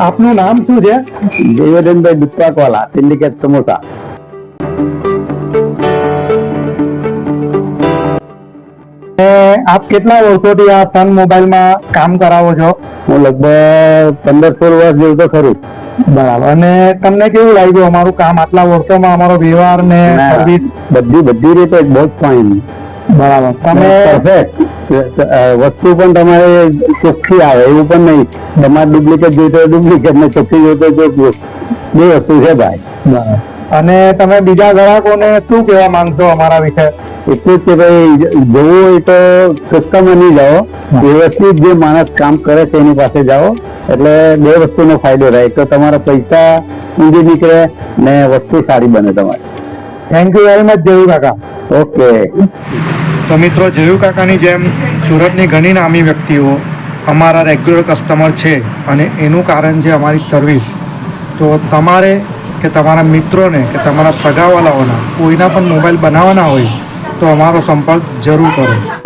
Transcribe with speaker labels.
Speaker 1: આપનું નામ શું છે?
Speaker 2: દેવેન્દ્રભાઈ દુધપાકવાલા, સિન્ડિકેટ સમોસા.
Speaker 1: આપ કેટલા વર્ષોથી આ સન મોબાઈલમાં કામ કરાવો છો?
Speaker 2: હું લગભગ 15-16 વર્ષ જેવું તો ખરું.
Speaker 1: બરાબર. અને તમને કેવું લાગ્યું અમારું કામ આટલા વર્ષોમાં, અમારો વ્યવહાર ને સર્વિસ?
Speaker 2: બધી રીતે બહુ જ ફાઇન.
Speaker 1: બરાબર. તમે
Speaker 2: પરફેક્ટ. વસ્તુ પણ તમારે ચોખ્ખી આવે એવું પણ નહીં. તમારે ડુપ્લિકેટ જોઈતો હોય ડુપ્લિકેટ ને ચોખ્ખી જોઈતો હોય ચોખ્ખું. બે વસ્તુ છે ભાઈ.
Speaker 1: બરાબર. અને તમે બીજા ગ્રાહકોને શું કહેવા માંગશો અમારા વિશે?
Speaker 2: એટલું જ કે ભાઈ જવું હોય તો સસ્તામાં નહીં જાઓ, વ્યવસ્થિત જે માણસ કામ કરે છે એની પાસે જાઓ. એટલે બે વસ્તુનો ફાયદો રહે. તો તમારા પૈસા ઊંધી નીકળે ને વસ્તુ સારી બને તમારી.
Speaker 1: થેન્ક યુ વેરી મચ જયુ કાકા.
Speaker 2: ઓકે.
Speaker 1: તો મિત્રો, જયુ કાકાની જેમ સુરતની ઘણી નામી વ્યક્તિઓ અમારા રેગ્યુલર કસ્ટમર છે અને એનું કારણ છે અમારી સર્વિસ. તો તમારે કે તમારા મિત્રોને કે તમારા સગાવાલાઓના કોઈના પણ મોબાઈલ બનાવવાના હોય તો અમારો સંપર્ક જરૂર કરો.